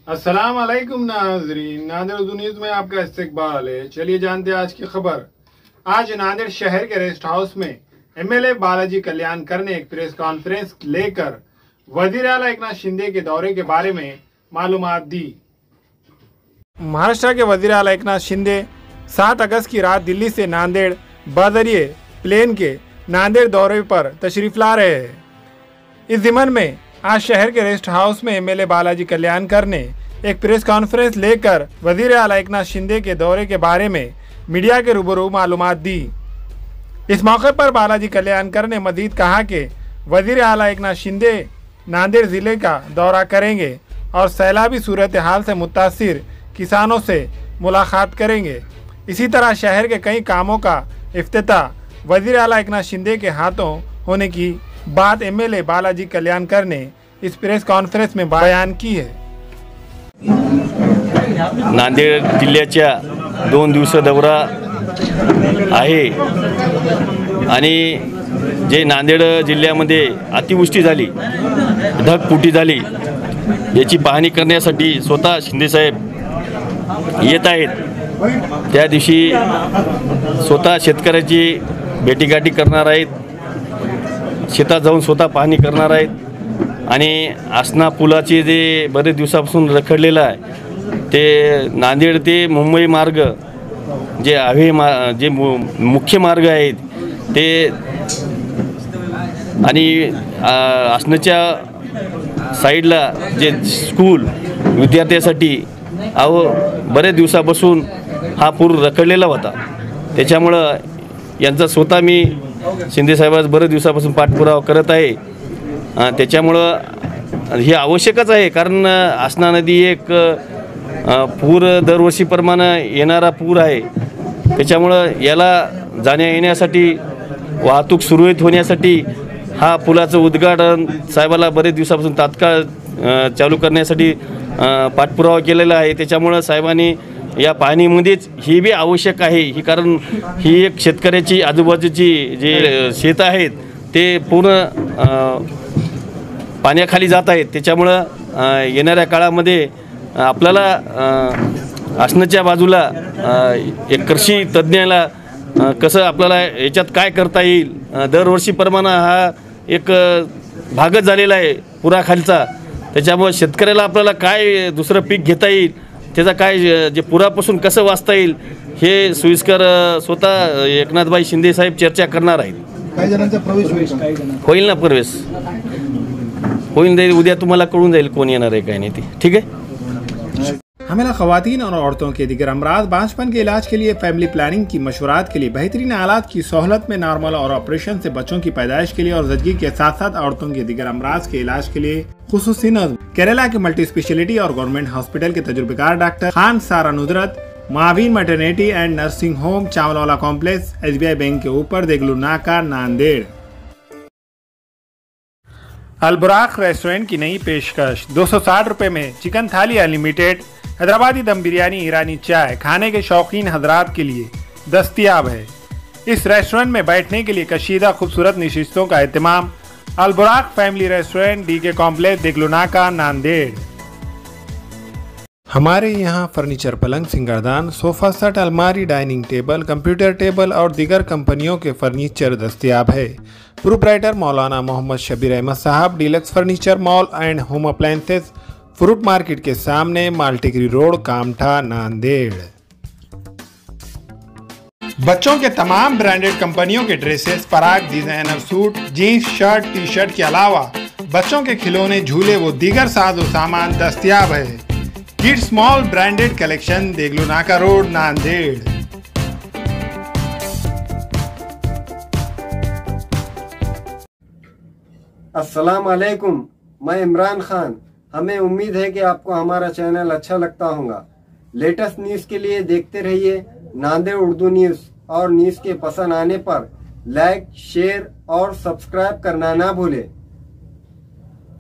अस्सलाम वालेकुम नाज़रीन, नांदेड़ उर्दू न्यूज में आपका इस्तकबाल है। चलिए जानते हैं आज की खबर। आज नांदेड़ शहर के रेस्ट हाउस में एमएलए बालाजी कल्याणकर ने एक प्रेस कॉन्फ्रेंस लेकर वजीर आला एकनाथ शिंदे के दौरे के बारे में मालूमात दी। महाराष्ट्र के वजीर आला एकनाथ शिंदे 7 अगस्त की रात दिल्ली से नांदेड़ बजरिए प्लेन के नांदेड़ दौरे पर तशरीफ ला रहे हैं। इस ज़िमन में आज शहर के रेस्ट हाउस में एमएलए बालाजी कल्याणकर ने एक प्रेस कॉन्फ्रेंस लेकर वजीर आला एकनाथ शिंदे के दौरे के बारे में मीडिया के रूबरू मालूमात दी। इस मौके पर बालाजी कल्याणकर ने मजीद कहा कि वजीर आला एकनाथ शिंदे नांदेड़ ज़िले का दौरा करेंगे और सैलाबी सूरत हाल से मुतासिर किसानों से मुलाकात करेंगे। इसी तरह शहर के कई कामों का इफ्तिताह वजीर आला एकनाथ शिंदे के हाथों होने की बात एमएलए बालाजी कल्याणकर ने इस प्रेस कॉन्फ्रेंस में बयान की है। नांदेड जिल्ह्याच्या 2 दिवस दौरा आहे आणि जे नांदेड जिल्ह्यामध्ये अतिवृष्टी झाली, ढगफुटी झाली, याची पाहणी करण्यासाठी स्वतः शिंदेसाहेब येत आहेत। त्या दिवशी स्वतः शेतकऱ्याची भेटीगाठी करणार आहेत, शेतात जाऊन स्वतः पाहणी करणार आहेत आणि आसना पुलाचे जे बरेच दिवसापासून रखडलेलं आहे ते नांदेड ते मुंबई मार्ग जे जे मुख्य मार्ग आहेत ते आणि आसनाच्या साईडला जे स्कूल विद्यार्थ्यांसाठी बरेच दिवसापासून हा पूर रखडलेला होता। त्याच्यामुळं यांचा स्वतः मी शिंदे साहेबांचा बरेच दिवसापासून पाठपुरावा करत आहे। त्याच्यामुळं हे आवश्यकच आहे, कारण आसना नदी एक पूर दरवर्षीप्रमाणे येणारा पूर आहे। त्याच्यामुळं याला जाण्या येण्यासाठी वाहतूक सुरळीत होण्यासाठी हा पुलाचं उद्घाटन साहेबाला बरेच दिवसापासून तात्काळ चालू करण्यासाठी पाठपुरावा केलेला आहे। त्याच्यामुळं साहेबांनी या पाहणीमध्येच ही बी आवश्यक आहे, ही कारण ही एक शेतकऱ्याची आजूबाजूची जे शेत आहेत ते पूर्ण पाण्याखाली जात आहेत। त्याच्यामुळं येणाऱ्या काळामध्ये आपल्याला आसनाच्या बाजूला एक कृषी तज्ज्ञाला कसं आपल्याला याच्यात काय करता येईल, दरवर्षीप्रमाणे हा एक भागच झालेला आहे पुराखालचा। त्याच्यामुळे शेतकऱ्याला आपल्याला काय दुसरं पीक घेता येईल, त्याचा काय जे पुरापासून कसं वाचता येईल हे सोयीस्कर स्वतः एकनाथभाई शिंदे साहेब चर्चा करणार आहेत। काही जणांचा प्रवेश होईल ना, प्रवेश होईल, उद्या तुम्हाला कळून जाईल कोण येणार आहे काय नाही ते, ठीक है। हमेला ख़वातीन और औरतों के दिगर अमराज बांझपन के इलाज के लिए फैमिली प्लानिंग की मशवरात के लिए बेहतरीन आलात की सहूलत में नॉर्मल और ऑपरेशन से बच्चों की पैदाइश के लिए और ज़चगी के साथ साथ औरतों के दिगर अमराज के इलाज के लिए खुसूसी नज़्म केरला के मल्टी स्पेशलिटी और गवर्नमेंट हॉस्पिटल के तजुर्बेकार डॉक्टर खान सारा नुदरत मावीन maternity and nursing home Chawalwala complex SBI bank के ऊपर देगलू नाका नांदेड़। अलबुराक रेस्टोरेंट की नई पेशकश 260 रुपये में चिकन थाली अनलिमिटेड, हैदराबादी दम बिरयानी, ईरानी चाय खाने के शौकीन हजरात के लिए दस्तयाब है। इस रेस्टोरेंट में बैठने के लिए कशीदा खूबसूरत नशिस्तों का एहतमाम। अलबुराक family restaurant, DK complex, Deglur नाका नांदेड़। हमारे यहाँ फर्नीचर, पलंग, सिंगारदान, सोफा सेट, अलमारी, डाइनिंग टेबल, कंप्यूटर टेबल और दीगर कंपनियों के फर्नीचर दस्तयाब है। प्रोप्राइटर मौलाना मोहम्मद शबीर अहमद साहब, deluxe furniture mall and home appliances, fruit market के सामने, माल्टीगिरी रोड, कामठा, नांदेड़। बच्चों के तमाम ब्रांडेड कंपनियों के dresses, Parag, designer suit, jeans, shirt, T shirt के अलावा बच्चों के खिलौने, झूले व दीगर साजो सामान दस्तयाब है। Kids mall branded collection, Deglur नाका रोड, नांदेड़। अस्सलाम वालेकुम, मैं इमरान खान। हमें उम्मीद है कि आपको हमारा चैनल अच्छा लगता होगा। लेटेस्ट न्यूज़ के लिए देखते रहिए नांदेड़ उर्दू न्यूज़, और न्यूज़ के पसंद आने पर लाइक, शेयर और सब्सक्राइब करना ना भूलें।